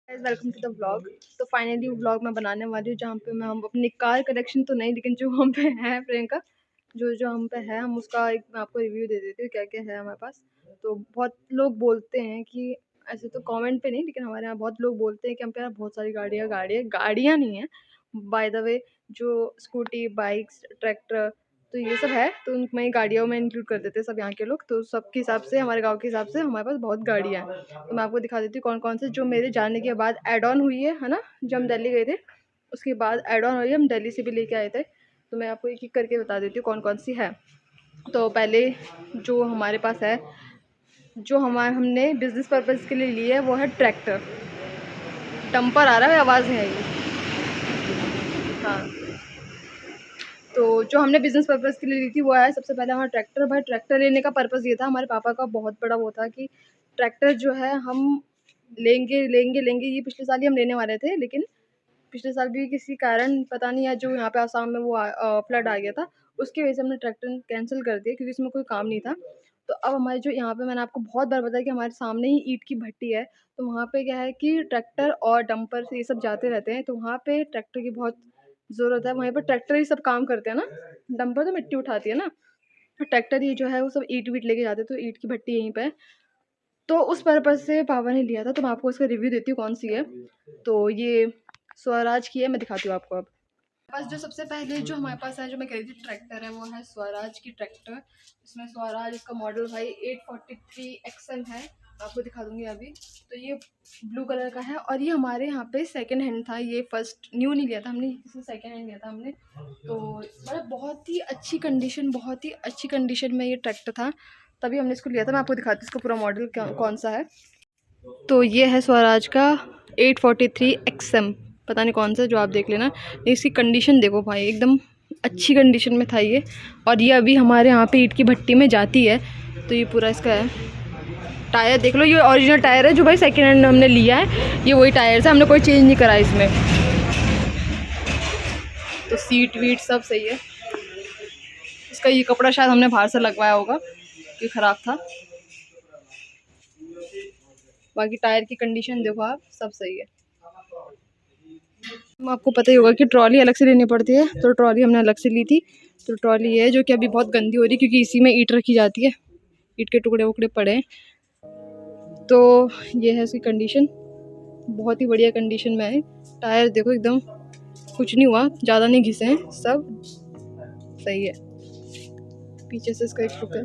Welcome to the vlog. तो finally vlog मैं बनाने वाली हूँ जहाँ पे हम अपनी कार कलेक्शन तो नहीं, लेकिन जो हम पे है प्रियंका, जो जो हम पे है हम उसका एक मैं आपको रिव्यू दे देती हूँ क्या क्या है हमारे पास। तो बहुत लोग बोलते हैं कि ऐसे तो कमेंट पे नहीं, लेकिन हमारे यहाँ बहुत लोग बोलते हैं कि हम पे यहाँ बहुत सारी गाड़ियाँ नहीं है बाय द वे, जो स्कूटी बाइक्स ट्रैक्टर तो ये सब है, तो उनमें गाड़ियों में इंक्लूड कर देते हैं सब यहाँ के लोग। तो सबके हिसाब से हमारे गांव के हिसाब से हमारे पास बहुत गाड़ियाँ हैं। तो मैं आपको दिखा देती हूँ कौन कौन से जो मेरे जाने के बाद ऐड ऑन हुई है ना। जब हम दिल्ली गए थे उसके बाद ऐड ऑन हुई है, हम दिल्ली से भी लेके आए थे। तो मैं आपको एक एक करके बता देती हूँ कौन कौन सी है। तो पहले जो हमारे पास है, जो हमने बिजनेस पर्पज़ के लिए ली है, वो है ट्रैक्टर। डंपर आ रहा है, आवाज़ है ये। हाँ, तो जो हमने बिज़नेस पर्पज़ के लिए ली थी वो है सबसे पहले हमारा ट्रैक्टर। भाई ट्रैक्टर लेने का पर्पज़ ये था, हमारे पापा का बहुत बड़ा वो था कि ट्रैक्टर जो है हम लेंगे लेंगे लेंगे। ये पिछले साल ही हम लेने वाले थे, लेकिन पिछले साल भी किसी कारण पता नहीं है, जो यहाँ पे आसाम में वो फ्लड आ गया था, उसकी वजह से हमने ट्रैक्टर कैंसिल कर दिया क्योंकि इसमें कोई काम नहीं था। तो अब हमारे जो यहाँ पे मैंने आपको बहुत बार बताया कि हमारे सामने ही ईंट की भट्टी है। तो वहाँ पे क्या है कि ट्रैक्टर और डंपर से ये सब जाते रहते हैं, तो वहाँ पे ट्रैक्टर की बहुत ज़रूरत है। वहीं पर ट्रैक्टर ही सब काम करते हैं ना, डंपर तो मिट्टी उठाती है ना, तो ट्रैक्टर ही जो है वो सब ईंट वीट लेके जाते हैं। तो ईंट की भट्टी यहीं पे है, तो उस पर्पज़ से पापा ने लिया था। तो मैं आपको इसका रिव्यू देती हूँ कौन सी है। तो ये स्वराज की है, मैं दिखाती हूँ आपको अब। बस जो सबसे पहले जो हमारे पास है, जो मैं कह रही थी ट्रैक्टर है, वो है स्वराज की ट्रैक्टर। इसमें स्वराज, इसका मॉडल भाई 843 XM है, आपको दिखा दूंगी अभी। तो ये ब्लू कलर का है और ये हमारे यहाँ पे सेकंड हैंड था। ये फर्स्ट न्यू नहीं लिया था हमने, किसी सेकंड हैंड लिया था हमने। तो मतलब बहुत ही अच्छी कंडीशन में ये ट्रैक्टर था, तभी हमने इसको लिया था। मैं आपको दिखाती हूँ इसका पूरा मॉडल कौन सा है। तो ये है स्वराज का 843 XM, पता नहीं कौन सा, जो आप देख लेना। इसकी कंडीशन देखो भाई, एकदम अच्छी कंडीशन में था ये। और ये अभी हमारे यहाँ पे ईंट की भट्टी में जाती है। तो ये पूरा इसका है। टायर देख लो, ये ओरिजिनल टायर है जो भाई सेकेंड हैंड हमने लिया है, ये वही टायर है, हमने कोई चेंज नहीं करा इसमें। तो सीट वीट सब सही है। इसका ये कपड़ा शायद हमने बाहर से लगवाया होगा, ये ख़राब था। बाकी टायर की कंडीशन देखो आप, सब सही है। आपको पता ही होगा कि ट्रॉली अलग से लेनी पड़ती है, तो ट्रॉली हमने अलग से ली थी। तो ट्रॉली है जो कि अभी बहुत गंदी हो रही है, क्योंकि इसी में ईंट रखी जाती है, ईंट के टुकड़े वुकड़े पड़े हैं। तो ये है इसकी कंडीशन, बहुत ही बढ़िया कंडीशन में है। टायर देखो एकदम कुछ नहीं हुआ, ज़्यादा नहीं घिसे हैं, सब सही है। पीछे से इसका एक लुक है।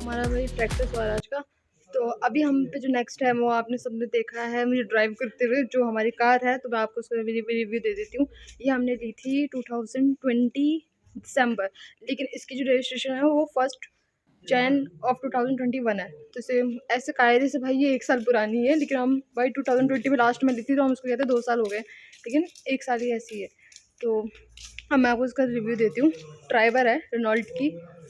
हमारा भाई ट्रैक्टर स्वराज का। तो अभी हम पे जो नेक्स्ट है वो आपने सबने देखा है मुझे ड्राइव करते हुए, जो हमारी कार है। तो मैं आपको उसका रिव्यू दे देती हूँ। ये हमने ली थी 2020 दिसंबर, लेकिन इसकी जो रजिस्ट्रेशन है वो 1 जनवरी 2021 है। तो इसे ऐसे कायदे से भाई ये 1 साल पुरानी है, लेकिन हम भाई 2020 में लास्ट में ली थी, तो हम उसको कहते हैं 2 साल हो गए, लेकिन 1 साल ही ऐसी है। तो अब मैं आपको इसका रिव्यू देती हूँ। ड्राइवर है रेनॉल्ट की,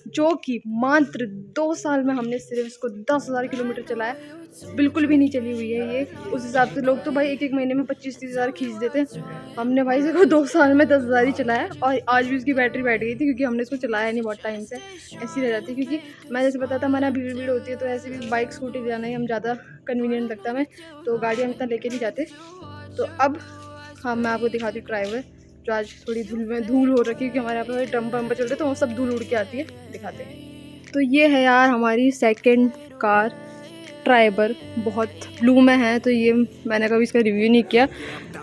जो कि मात्र 2 साल में हमने सिर्फ इसको 10,000 किलोमीटर चलाया, बिल्कुल भी नहीं चली हुई है ये। उस हिसाब से लोग तो भाई एक महीने में 25-30 हज़ार खींच देते हैं, हमने भाई इसको 2 साल में 10,000 ही चलाया। और आज भी उसकी बैटरी बैठ गई थी, क्योंकि हमने इसको चलाया नहीं बहुत टाइम से, ऐसी रह जाती है। क्योंकि मैं जैसे बताया था, हमारे यहाँ भीड़ होती है, तो ऐसे भी बाइक स्कूटी जाना ही हम ज़्यादा कन्वीनियंट लगता है हमें, तो गाड़ी हम इतना लेके नहीं जाते। तो अब हाँ, मैं आपको दिखाती हूँ ड्राइवर, जो आज थोड़ी धूल हो रखी है, क्योंकि हमारे यहाँ पे डंपर वंपर चलते तो वो सब धूल उड़ के आती है, दिखाते हैं। तो ये है यार हमारी सेकंड कार ट्राइबर, बहुत ब्लू में है। तो ये मैंने कभी इसका रिव्यू नहीं किया।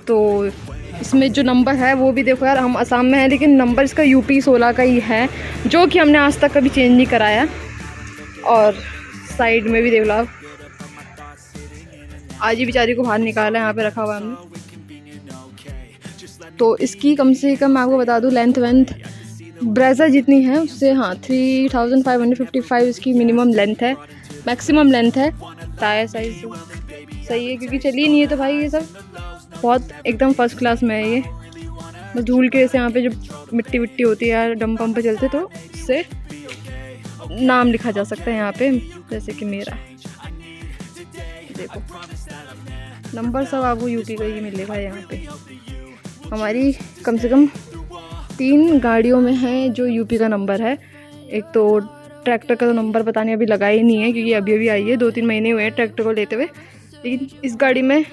तो इसमें जो नंबर है वो भी देखो यार, हम असम में है, लेकिन नंबर इसका UP 16 का ही है, जो कि हमने आज तक कभी चेंज नहीं कराया। और साइड में भी देख लो आप, आज ही बेचारी को बाहर निकाला है, यहाँ पे रखा हुआ है हमने। तो इसकी कम से कम मैं आपको बता दूँ, लेंथ ब्रेजा जितनी है उससे, हाँ 3555 इसकी मिनिमम लेंथ है, मैक्सिमम लेंथ है। टायर साइज सही है, क्योंकि चली नहीं है तो भाई ये सब बहुत एकदम फर्स्ट क्लास में है ये। बस धूल के जैसे यहाँ पे जो मिट्टी विट्टी होती है यार, डंप पंप पे चलते तो उससे नाम लिखा जा सकता है यहाँ पे, जैसे कि मेरा देखो नंबर सब आपको यूपी का ही मिलेगा यहाँ पे। हमारी कम से कम 3 गाड़ियों में है जो यूपी का नंबर है। एक तो ट्रैक्टर का तो नंबर पता नहीं अभी लगा ही नहीं है, क्योंकि अभी आई है, 2-3 महीने हुए हैं ट्रैक्टर को लेते हुए, लेकिन इस गाड़ी में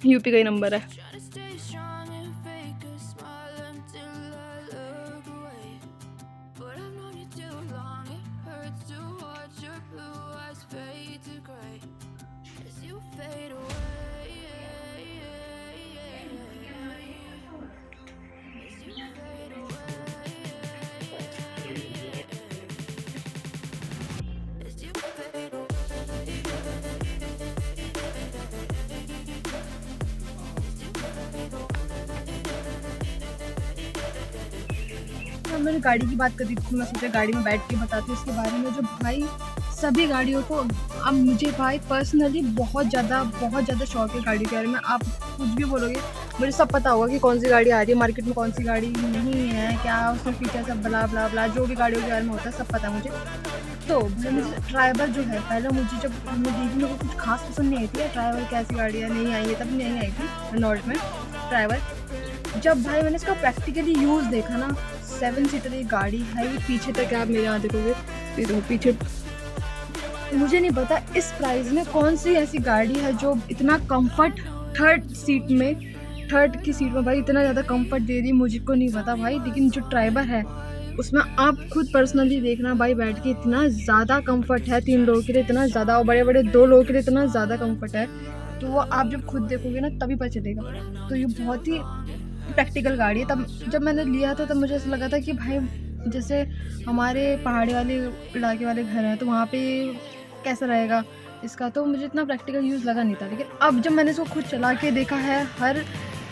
यूपी का ही नंबर है। मैंने गाड़ी की बात करी थी, मैं सोचा गाड़ी में बैठ के बताती हूँ इसके बारे में। जो भाई सभी गाड़ियों को, अब मुझे भाई पर्सनली बहुत ज़्यादा शौक है गाड़ी के बारे में। आप कुछ भी बोलोगे मुझे सब पता होगा कि कौन सी गाड़ी आ रही है मार्केट में, कौन सी गाड़ी नहीं है, क्या उसमें फीचर सब बला बला बला, जो भी गाड़ियों के बारे में होता है सब पता है मुझे। तो मुझे ड्राइवर जो है, पहले मुझे जब हमने देखी मेरे को कुछ खास पसंद नहीं आई थी ड्राइवर, कैसी गाड़ी है नहीं आई है, तब नहीं आई थी नॉर्थ में ड्राइवर। जब भाई मैंने इसका प्रैक्टिकली यूज़ देखा ना, 7 सीटर ये गाड़ी है, ये पीछे तक आप मेरे यहाँ देखोगे, देखो पीछे। मुझे नहीं पता इस प्राइस में कौन सी ऐसी गाड़ी है जो इतना कंफर्ट, थर्ड की सीट में भाई इतना ज़्यादा कंफर्ट दे रही, मुझको नहीं पता भाई। लेकिन जो ड्राइवर है उसमें आप खुद पर्सनली देखना भाई, बैठ के इतना ज़्यादा कंफर्ट है 3 लोगों के लिए, इतना ज़्यादा, और बड़े बड़े 2 लोगों के लिए इतना ज़्यादा कंफर्ट है, तो वो आप जब खुद देखोगे ना तभी पता चलेगा। तो ये बहुत ही प्रैक्टिकल गाड़ी है। तब जब मैंने लिया था तब मुझे ऐसा लगा था कि भाई जैसे हमारे पहाड़ी वाले इलाके वाले घर हैं तो वहाँ पे कैसा रहेगा इसका, तो मुझे इतना प्रैक्टिकल यूज़ लगा नहीं था। लेकिन अब जब मैंने इसको खुद चला के देखा है, हर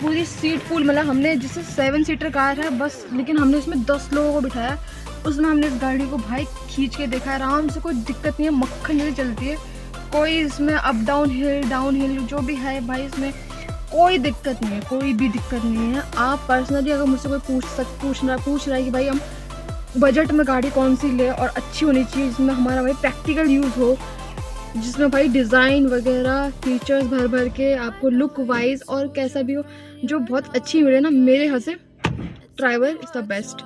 पूरी सीट फुल, मतलब हमने जैसे 7 सीटर कार है बस, लेकिन हमने उसमें 10 लोगों को बिठाया, उसमें हमने इस गाड़ी को भाई खींच के देखा है, आराम से, कोई दिक्कत नहीं है, मक्खन जैसे चलती है, कोई इसमें अप डाउन हिल जो भी है भाई इसमें कोई दिक्कत नहीं है, कोई भी दिक्कत नहीं है। आप पर्सनली अगर मुझसे कोई पूछ रहा है कि भाई हम बजट में गाड़ी कौन सी ले और अच्छी होनी चाहिए जिसमें हमारा भाई प्रैक्टिकल यूज़ हो, जिसमें भाई डिज़ाइन वगैरह फीचर्स भर के आपको लुक वाइज और कैसा भी हो जो बहुत अच्छी मिले ना, मेरे यहाँ से ड्राइवर इज़ द बेस्ट।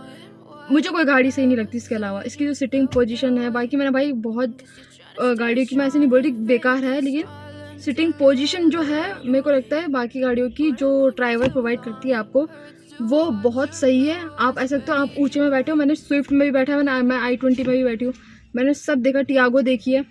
मुझे कोई गाड़ी सही नहीं लगती इसके अलावा। इसकी जो सिटिंग पोजीशन है, बाकी मैंने भाई बहुत गाड़ियों की, मैं ऐसे नहीं बोल रही बेकार है, लेकिन सिटिंग पोजीशन जो है मेरे को लगता है बाकी गाड़ियों की जो ड्राइवर प्रोवाइड करती है आपको वो बहुत सही है। आप ऐसा सकते हो आप ऊँचे में बैठे हो, मैंने स्विफ्ट में भी बैठा है, मैं i20 में भी बैठी हूँ, मैंने सब देखा, टियागो देखी है,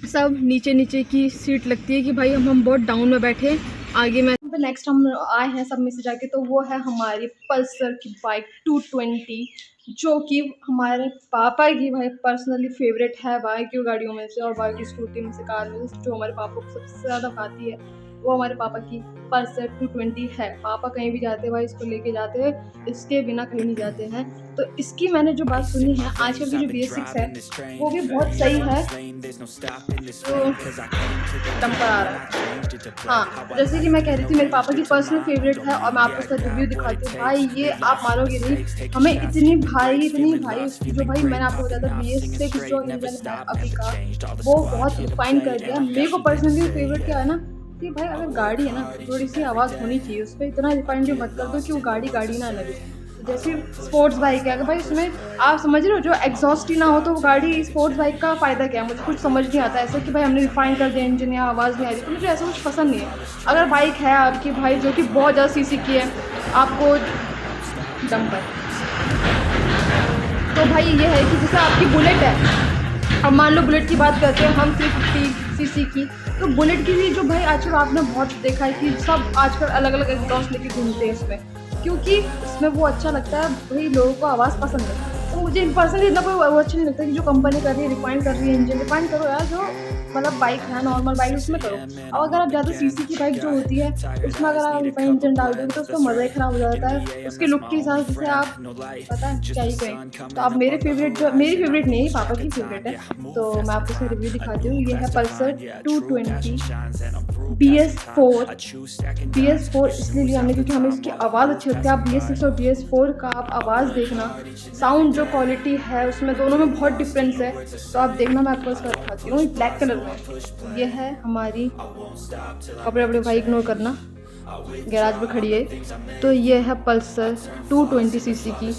सब नीचे की सीट लगती है कि भाई हम बहुत डाउन में बैठे आगे में। नेक्स्ट हम आए हैं सब में से जाके, तो वो है हमारी पल्सर की बाइक 220, जो कि हमारे पापा की भाई पर्सनली फेवरेट है बाकी गाड़ियों में से और बाकी स्कूटी में से, कार में से, जो हमारे पापा को सबसे ज़्यादा भाती है वो हमारे पापा की पल्सर 220 है। पापा कहीं भी जाते हैं भाई इसको लेके जाते हैं, इसके बिना कहीं नहीं जाते हैं। तो इसकी मैंने जो बात सुनी है, आजकल की जो BS6 है वो भी बहुत सही है, तो दम पर आ रहा है। हाँ, जैसे कि मैं कह रही थी मेरे पापा की पर्सनल फेवरेट है और मैं आपको उसका रिव्यू दिखाती हूँ। भाई ये आप मानोगे नहीं, हमें इतनी भाई जो भाई मैंने आपको बताया था BS6 जो इंजन है अभी का वो बहुत रिफाइन कर दिया। मेरे को पर्सनली फेवरेट क्या है ना कि भाई अगर गाड़ी है ना थोड़ी सी आवाज़ होनी चाहिए उस पर, इतना रिफाइंड भी मत कर दो कि वो गाड़ी ना लगे। जैसे स्पोर्ट्स बाइक है, अगर भाई उसमें आप समझ रहे हो जो एग्जॉस्ट ही ना हो तो वो गाड़ी स्पोर्ट्स बाइक का फ़ायदा क्या है। मुझे कुछ समझ नहीं आता ऐसा कि भाई हमने रिफाइन कर दिया इंजन या आवाज़ नहीं आ रही, तो मुझे ऐसा कुछ पसंद नहीं है। अगर बाइक है आपकी भाई जो कि बहुत ज़्यादा CC की है, आपको दम पर, तो भाई ये है कि जैसे आपकी बुलेट है, अब मान लो बुलेट की बात करते हैं हम 350 CC की, तो बुलेट की भी जो भाई आजकल आपने बहुत देखा है कि सब आजकल अलग अलग एग्जॉस्ट लेके घूमते हैं इसमें, क्योंकि इसमें वो अच्छा लगता है, वही लोगों को आवाज़ पसंद है। तो मुझे पर्सनली इतना कोई वो अच्छा नहीं लगता कि जो कंपनी कर रही है रिफाइन कर रही है, इंजन रिफाइन करो यार, जो मतलब बाइक है नॉर्मल बाइक उसमें करो। अब अगर आप ज़्यादा सीसी की बाइक जो होती है उसमें अगर आप रिफाइन इंजन डाल दोगे तो उसका मज़ा ही ख़राब हो जाता है, उसके लुक के हिसाब से आप पता है क्या ही कहें। तो आप मेरे फेवरेट जो मेरी फेवरेट नहीं पापा की फेवरेट है, तो मैं आपको इसका रिव्यू दिखाती हूँ। ये है पल्सर 220 BS4। BS4 इसलिए लिया हमने क्योंकि हमें इसकी आवाज़ अच्छी लगती है। आप BS6 और BS4 का आप आवाज़ देखना, साउंड जो क्वालिटी है उसमें दोनों में बहुत डिफरेंस है। तो आप देखना, मैं आपको इसका दिखाती हूँ। ब्लैक कलर में ये है हमारी, कपड़े वपड़े भाई इग्नोर करना, गैराज में खड़ी है। तो ये है पल्सर 220 सीसी की,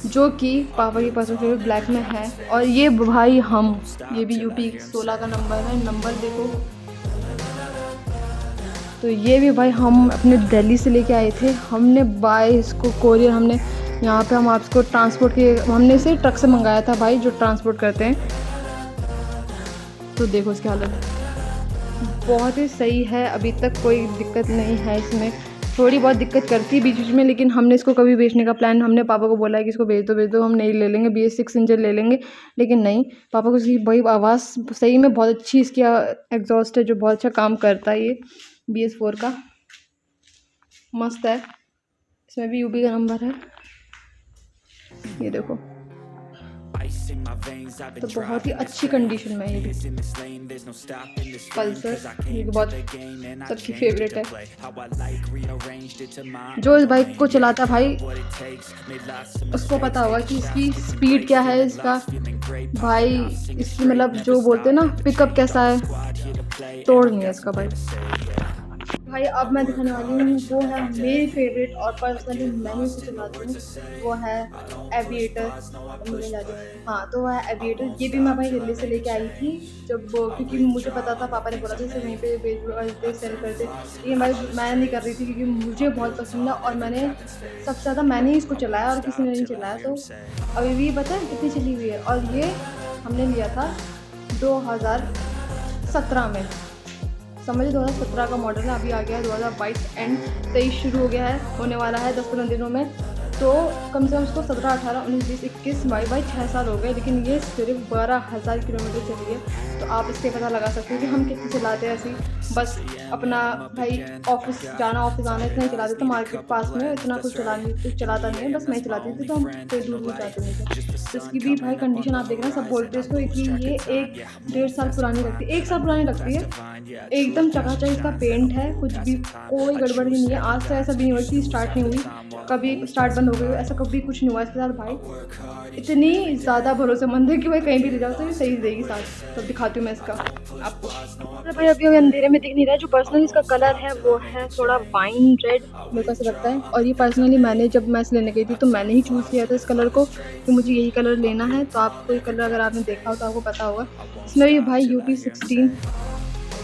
जो कि पापा के पास फेवरेट ब्लैक में है। और ये भाई ये भी यूपी 16 का नंबर है, नंबर देखो। तो ये भी भाई हम अपने दिल्ली से लेके आए थे, हमने बाय इसको कोरियर, हमने यहाँ पे हम आपको ट्रांसपोर्ट के, हमने इसे ट्रक से मंगाया था भाई, जो ट्रांसपोर्ट करते हैं। तो देखो इसकी हालत बहुत ही सही है, अभी तक कोई दिक्कत नहीं है इसमें। थोड़ी बहुत दिक्कत करती है बीच बीच में, लेकिन हमने इसको कभी बेचने का प्लान, हमने पापा को बोला है कि इसको बेच दो, हम नहीं ले लेंगे, BS6 इंजन ले लेंगे। लेकिन नहीं, पापा को इसकी भाई आवाज़ सही में बहुत अच्छी, इसकी एग्जॉस्ट है जो बहुत अच्छा काम करता है। ये BS4 का मस्त है, इसमें भी यूपी का नंबर है, ये देखो। तो बहुत ही अच्छी कंडीशन में ये भी पल्सर, ये बहुत सबकी फेवरेट है। जो इस बाइक को चलाता भाई उसको पता होगा कि इसकी स्पीड क्या है, इसका भाई इसकी मतलब जो बोलते हैं ना पिकअप कैसा है, तोड़ नहीं है इसका भाई। अब मैं दिखाने वाली हूँ वो है मेरी फेवरेट और पर्सनली मैं इसे चलाती हूँ, वो है एविएटर। हाँ, तो वह है एविएटर। ये भी मैं भाई दिल्ली से लेके आई थी जब क्योंकि मुझे पता था, पापा ने बोला था इसे वहीं पे बेच सेल करते। ये मैं नहीं कर रही थी क्योंकि मुझे बहुत पसंद है, और मैंने सबसे ज़्यादा मैंने ही इसको चलाया और किसी ने नहीं चलाया। तो अभी भी पता है कितनी चली हुई है, और ये हमने लिया था 2017 में, समझिए 2017 का मॉडल है। अभी आ गया है 2022 एंड 23 शुरू हो गया है, होने वाला है 10-15 दिनों में। तो कम से कम उसको 17, 18, 19, 20, 21 बाई 6 साल हो गए, लेकिन ये सिर्फ 12,000 किलोमीटर चली है। तो आप इसके पता लगा सकते हैं कि हम कितनी चलाते हैं। ऐसी बस अपना भाई ऑफिस जाना ऑफिस आना इतना ही चलाते थे, मार्केट पास में इतना कुछ चलाता नहीं है, बस मैं चलाती थी, तो हम कोई दूर नहीं जाते नहीं थे। तो इसकी भी भाई कंडीशन आप देख रहे हैं, सब बोलते हैं इसको कि ये 1-1.5 साल पुरानी लगती है, 1 साल पुरानी लगती है। एकदम चकाचक इसका पेंट है, कुछ भी कोई गड़बड़ ही नहीं है। आज तक ऐसा भी नहीं हुआ कि स्टार्ट नहीं हुई, कभी स्टार्ट बंद हो गई, ऐसा कभी कुछ नहीं हुआ इसके साथ भाई। इतनी ज़्यादा भरोसेमंद है कि भाई कहीं भी ले जाओ तो ये सही देगी साथ। तो दिखाती हूँ मैं इसका आपको। अरे भाई अभी अंधेरे में दिख नहीं रहा है, जो पर्सनली इसका कलर है वो है थोड़ा वाइन रेड, मेरे को ऐसा लगता है। और ये पर्सनली मैंने जब मैं इसे लेने गई थी तो मैंने ही चूज़ किया था इस कलर को कि मुझे यही कलर लेना है। तो आपको ये कलर अगर आपने देखा हो तो आपको पता होगा। इसमें भी भाई UP16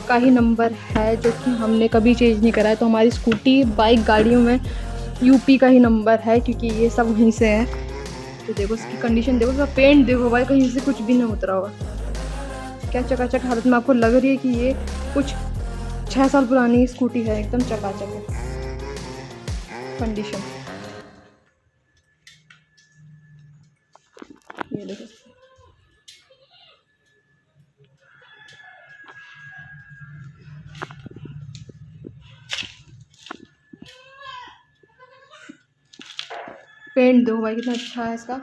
का ही नंबर है, जो कि हमने कभी चेंज नहीं करा है। तो हमारी स्कूटी बाइक गाड़ियों में UP का ही नंबर है, क्योंकि ये सब वहीं से है। तो देखो इसकी कंडीशन देखो, इसका पेंट देखो भाई, कहीं से कुछ भी नहीं उतरा हुआ, क्या चकाचक हालत में आपको लग रही है कि ये कुछ 6 साल पुरानी स्कूटी है, एकदम चकाचक है कंडीशन। ये देखो पेंट देखो भाई कितना अच्छा है इसका।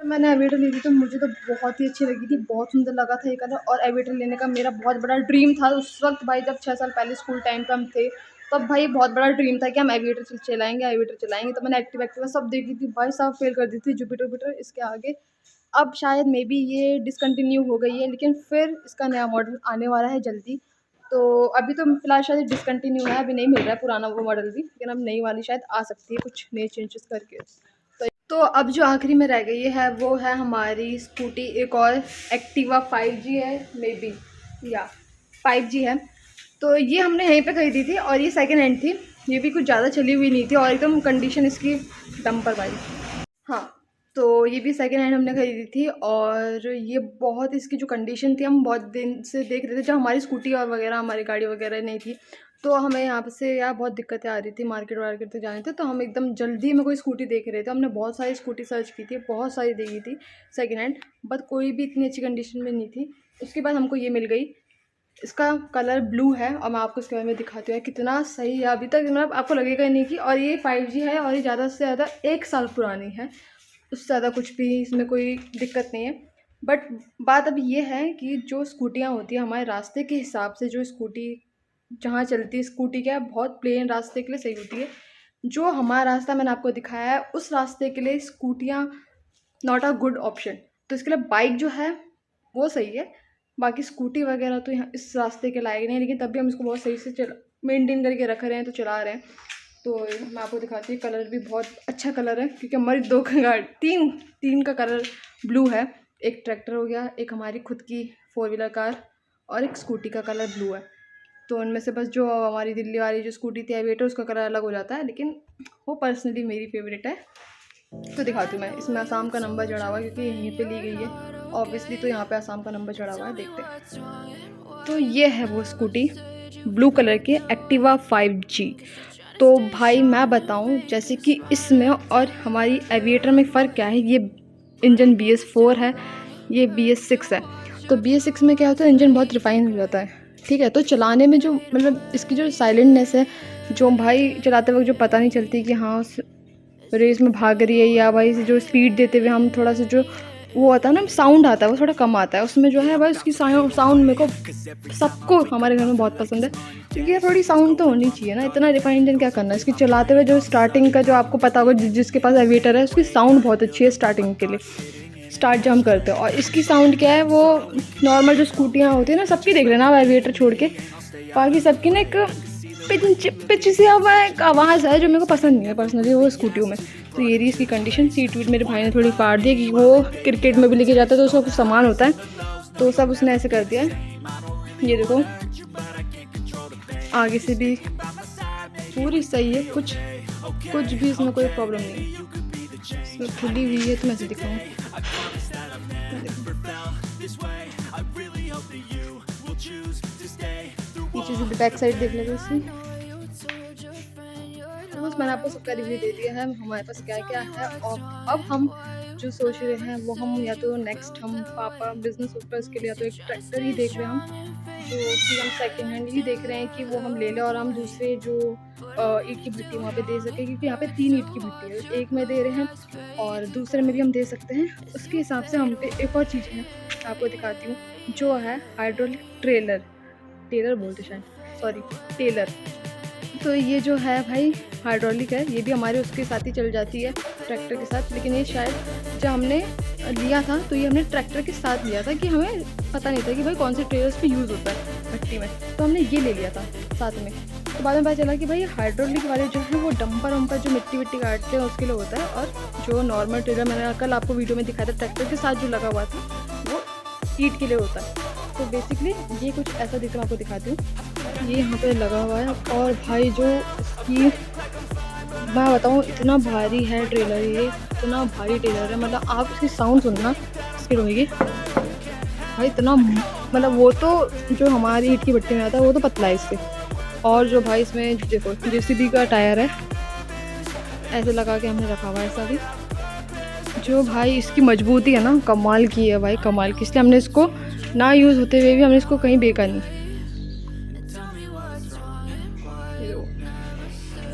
मैंने एविएटर ली थी तो मुझे तो बहुत ही अच्छी लगी थी, बहुत सुंदर लगा था ये कलर। और एविएटर लेने का मेरा बहुत बड़ा ड्रीम था उस वक्त भाई, जब 6 साल पहले स्कूल टाइम पे हम थे, तब भाई बहुत बड़ा ड्रीम था कि हम एविएटर चलाएंगे। तो मैंने एक्टिवा सब देखी थी भाई, सब फेल कर दी थी, जुपिटर इसके आगे। अब शायद मे बी ये डिसकंटिन्यू हो गई है, लेकिन फिर इसका नया मॉडल आने वाला है जल्दी। तो अभी तो फिलहाल शायद डिसकंटिन्यू है, अभी नहीं मिल रहा है पुराना वो मॉडल भी, लेकिन अब नई वाली शायद आ सकती है कुछ नए चेंजेस करके। तो अब जो आखिरी में रह गई है वो है हमारी स्कूटी, एक और एक्टिवा 5G है मे बी, या 5G है। तो ये हमने यहीं पे खरीदी थी और ये सेकंड हैंड थी, ये भी कुछ ज़्यादा चली हुई नहीं थी और एकदम कंडीशन इसकी डंपर वाली। हाँ, तो ये भी सेकंड हैंड हमने खरीदी थी, और ये बहुत इसकी जो कंडीशन थी, हम बहुत दिन से देख रहे थे जब हमारी स्कूटी और वगैरह हमारी गाड़ी वगैरह नहीं थी। तो हमें यहाँ से यार बहुत दिक्कतें आ रही थी, मार्केट वार्केट तक जाने थे, तो हम एकदम जल्दी में कोई स्कूटी देख रहे थे। हमने बहुत सारी स्कूटी सर्च की थी, बहुत सारी देखी थी सेकेंड हैंड, बट कोई भी इतनी अच्छी कंडीशन में नहीं थी। उसके बाद हमको ये मिल गई, इसका कलर ब्लू है और मैं आपको इसके बारे में दिखाती हूँ कितना सही है। अभी तक मतलब आपको लगेगा ही नहीं कि, और ये 5G है और ये ज़्यादा से ज़्यादा 1 साल पुरानी है, उससे ज़्यादा कुछ भी इसमें कोई दिक्कत नहीं है। बट बात अब ये है कि जो स्कूटियाँ होती हैं हमारे रास्ते के हिसाब से, जो स्कूटी जहाँ चलती है स्कूटी क्या बहुत प्लेन रास्ते के लिए सही होती है। जो हमारा रास्ता मैंने आपको दिखाया है उस रास्ते के लिए स्कूटियाँ नॉट अ गुड ऑप्शन। तो इसके लिए बाइक जो है वो सही है, बाकी स्कूटी वगैरह तो यहाँ इस रास्ते के लायक नहीं है, लेकिन तब भी हम इसको बहुत सही से मेंटेन करके रख रहे हैं, तो चला रहे हैं। तो मैं आपको दिखाती हूँ, कलर भी बहुत अच्छा कलर है, क्योंकि हमारी 2 गाड़ी तीन का कलर ब्लू है। एक ट्रैक्टर हो गया, एक हमारी खुद की 4 व्हीलर कार और एक स्कूटी का कलर ब्लू है। तो उनमें से बस जो हमारी दिल्ली वाली जो स्कूटी थी एविएटर, उसका कलर अलग हो जाता है, लेकिन वो पर्सनली मेरी फेवरेट है। तो दिखाती हूँ मैं, इसमें आसाम का नंबर चढ़ा हुआ है क्योंकि यहीं पे ली गई है ऑब्वियसली, तो यहाँ पे आसाम का नंबर चढ़ा हुआ है, देखते हैं। तो ये है वो स्कूटी ब्लू कलर की एक्टिवा 5G। तो भाई मैं बताऊँ, जैसे कि इसमें और हमारी एविएटर में फ़र्क क्या है, ये इंजन BS4 है, ये BS6 है। तो BS6 में क्या होता है, इंजन बहुत रिफाइन हो जाता है, ठीक है। तो चलाने में जो मतलब इसकी जो साइलेंटनेस है, जो भाई चलाते वक्त जो पता नहीं चलती कि हाँ उस रेस में भाग रही है, या भाई जो स्पीड देते हुए हम थोड़ा सा जो वो आता है ना साउंड आता है, वो थोड़ा कम आता है उसमें जो है भाई। उसकी साउंड मेरे को, सबको हमारे घर में बहुत पसंद है, क्योंकि ये थोड़ी साउंड तो होनी चाहिए ना। इतना रिफाइंड इंजन क्या करना है इसकी चलाते हुए। जो स्टार्टिंग का जो आपको पता होगा, जिसके पास एविएटर है उसकी साउंड बहुत अच्छी है स्टार्टिंग के लिए, स्टार्ट जब हम करते हैं। और इसकी साउंड क्या है, वो नॉर्मल जो स्कूटियाँ होती है ना, सबकी देख लेना आप एविएटर छोड़ के, बाकी सबकी ना एक पिच सी आवाज़ है जो मेरे को पसंद नहीं है पर्सनली वो स्कूटियों में। तो ये रही इसकी कंडीशन। सीट वीट मेरे भाई ने थोड़ी फाड़ दी, कि वो क्रिकेट में भी लेके जाता है तो उसका कुछ सामान होता है, तो सब उसने ऐसे कर दिया है। ये देखो आगे से भी पूरी सही है, कुछ भी इसमें कोई प्रॉब्लम नहीं है। इसमें खुली हुई है तो मैं ऐसे दिखाऊँ, पीछे से बैक साइड देख लेते इसकी। बस मैंने आपको सबका रिव्यू दे दिया है हमारे पास क्या क्या है। और अब हम जो सोच रहे हैं वो हम या तो नेक्स्ट हम पापा बिजनेस पर्पज़ के लिए या तो एक ट्रैक्टर ही देख रहे हैं हम, जो कि हम सेकेंड हैंड ही देख रहे हैं कि वो हम ले लें, और हम दूसरे जो ईंट की भट्टी वहाँ पे दे सकें, क्योंकि यहाँ पे 3 ईंट की भट्टी है, एक में दे रहे हैं और दूसरे में भी हम दे सकते हैं। उसके हिसाब से हम पे एक और चीज़ है आपको दिखाती हूँ, जो है हाइड्रोलिक टेलर बोलते शायद, सॉरी टेलर। तो ये जो है भाई हाइड्रोलिक है, ये भी हमारे उसके साथ ही चल जाती है ट्रैक्टर के साथ, लेकिन ये शायद जब हमने लिया था तो ये हमने ट्रैक्टर के साथ लिया था, कि हमें पता नहीं था कि भाई कौन से ट्रेलर्स पे यूज़ होता है भट्टी में, तो हमने ये ले लिया था साथ में। तो बाद में पता चला कि भाई हाइड्रोलिक वाले जो है वो डंपर जो मिट्टी काटते हैं उसके लिए होता है, और जो नॉर्मल ट्रेलर मैंने कल आपको वीडियो में दिखाया था ट्रैक्टर के साथ जो लगा हुआ था वो ईंट के लिए होता है। तो बेसिकली ये कुछ ऐसा दिख रहा है, आपको दिखाती हूँ। ये यहाँ पे लगा हुआ है, और भाई जो इसकी मैं बताऊँ इतना भारी है ट्रेलर, ये इतना भारी ट्रेलर है, मतलब आप इसकी साउंड सुनना इसकी रहेगी भाई, इतना मतलब वो तो जो हमारी ईंट की भट्टी में आता है वो तो पतला है इससे। और जो भाई इसमें देखो JCB का टायर है, ऐसे लगा के हमने रखा हुआ है ऐसा भी। जो भाई इसकी मजबूती है ना कमाल की है भाई, कमाल की, इसलिए हमने इसको ना यूज़ होते हुए भी हमने इसको कहीं बेचा नहीं।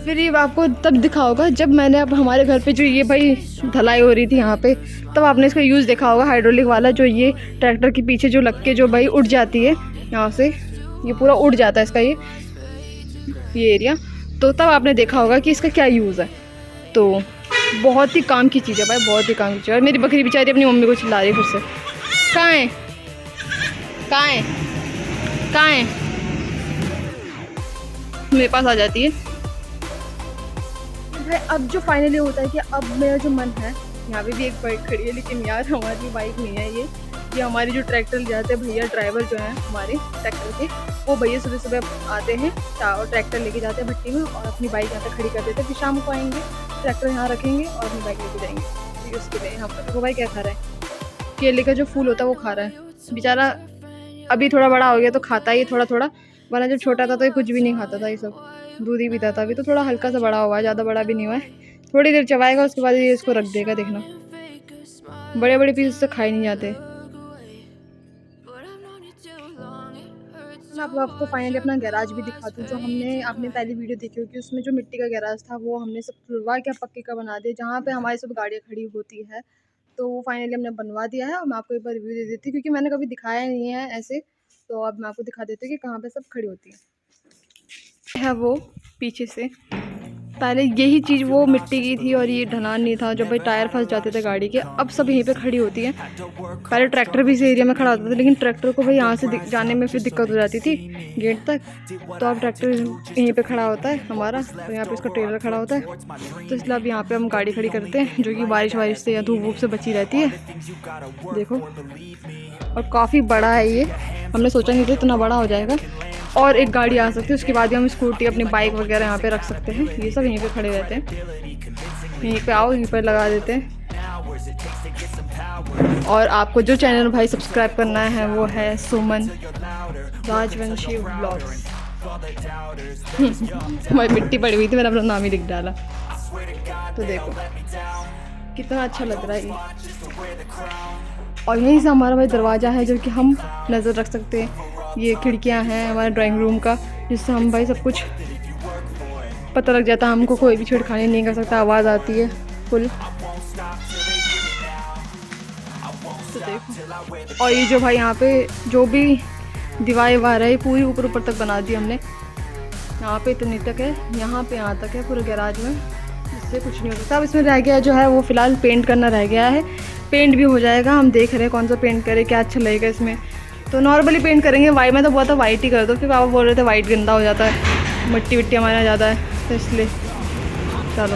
फिर ये आपको तब दिखा होगा जब मैंने अब हमारे घर पे जो ये भाई ढलाई हो रही थी यहाँ पे, तब आपने इसका यूज़ देखा होगा हाइड्रोलिक वाला, जो ये ट्रैक्टर के पीछे जो लग के जो भाई उड़ जाती है यहाँ से, ये पूरा उड़ जाता है इसका ये एरिया, तो तब आपने देखा होगा कि इसका क्या यूज़ है। तो बहुत ही काम की चीज़ है भाई, बहुत ही काम की चीज़ है। मेरी बकरी बेचारी अपनी मम्मी को चिल्ला रही है फिर से, कहाँ है कहाँ है कहाँ है, मेरे पास आ जाती है। अब जो फाइनली होता है कि अब मेरा जो मन है, यहाँ पे भी एक बाइक खड़ी है, लेकिन यार हमारी बाइक नहीं है ये हमारी जो ट्रैक्टर ले जाते हैं भैया, ड्राइवर जो हैं हमारे ट्रैक्टर के, वो भैया सुबह सुबह आते हैं और ट्रैक्टर लेके जाते हैं भट्टी में, और अपनी बाइक यहाँ पे खड़ी कर देते हैं। फिर शाम को आएंगे, ट्रैक्टर यहाँ रखेंगे और अपनी बाइक लेके जाएंगे। फिर उसके लिए यहाँ पर वो भाई क्या खा रहा है, केले का जो फूल होता है वो खा रहा है बेचारा, अभी थोड़ा बड़ा हो गया तो खाता ही थोड़ा थोड़ा, वरना जब छोटा था तो ये कुछ भी नहीं खाता था, ये सब दूध ही पीता था। अभी तो थोड़ा हल्का सा बड़ा हुआ है, ज़्यादा बड़ा भी नहीं हुआ है। थोड़ी देर चबाएगा उसके बाद ये इसको रख देगा, देखना। बड़े बड़े पीस तो खाए नहीं जाते। मैं आपको फाइनली अपना गैराज भी दिखा दूँ। जो आपने पहली वीडियो देखी होगी, उसमें जो मिट्टी का गैराज था वो हमने सब खुलवा के पक्के का बना दिया, जहाँ पे हमारी सब गाड़ियाँ खड़ी होती है। तो वो फाइनली हमने बनवा दिया है और मैं आपको एक बार रिव्यू दे देती हूँ, क्योंकि मैंने कभी दिखाया नहीं है ऐसे। तो अब मैं आपको दिखा देती हूँ कि कहाँ पे सब खड़ी होती है वो पीछे से। पहले यही चीज़ वो मिट्टी की थी और ये ढलान नहीं था, जब भाई टायर फंस जाते थे गाड़ी के। अब सब यहीं पे खड़ी होती है। पहले ट्रैक्टर भी इस एरिया में खड़ा होता था, लेकिन ट्रैक्टर को भाई यहाँ से जाने में फिर दिक्कत हो जाती थी गेट तक। तो अब ट्रैक्टर यहीं पे खड़ा होता है हमारा, तो यहाँ पे इसका ट्रेलर खड़ा होता है। तो इसलिए अब यहाँ पे हम गाड़ी खड़ी करते हैं, जो कि बारिश वारिश से या धूप वूप से बची रहती है। देखो, और काफ़ी बड़ा है ये, हमने सोचा नहीं था इतना बड़ा हो जाएगा। और एक गाड़ी आ सकती है, उसके बाद ही हम स्कूटी अपनी बाइक वगैरह यहाँ पे रख सकते हैं। ये सब यहीं पे खड़े रहते हैं, यहीं पे आओ, यहीं पर लगा देते हैं। और आपको जो चैनल भाई सब्सक्राइब करना है वो है सुमन राजवंशी व्लॉग्स। हमारी मिट्टी पड़ी हुई थी, मैंने अपना नाम ही लिख डाला। तो देखो कितना अच्छा लग रहा है ये। और यहीं से हमारा भाई दरवाज़ा है, जो कि हम नज़र रख सकते हैं। ये खिड़कियां हैं हमारे ड्राइंग रूम का, जिससे हम भाई सब कुछ पता लग जाता है हमको, कोई भी छेड़खानी नहीं कर सकता, आवाज़ आती है फुल। तो देखो, और ये जो भाई यहाँ पे जो भी दीवार वार है पूरी ऊपर ऊपर तक बना दी हमने। यहाँ पे इतनी तक है, यहाँ पे यहाँ तक है पूरे गैराज में, इससे कुछ नहीं हो सकता। अब इसमें रह गया जो है वो फ़िलहाल पेंट करना रह गया है। पेंट भी हो जाएगा, हम देख रहे हैं कौन सा पेंट करें, क्या अच्छा लगेगा इसमें। तो नॉर्मली पेंट करेंगे वाइट, मैं तो बहुत वाइट ही कर दो, फिर पापा बोल रहे थे वाइट गंदा हो जाता है, मिट्टी विट्टी हमारे यहाँ ज़्यादा है, तो इसलिए चलो।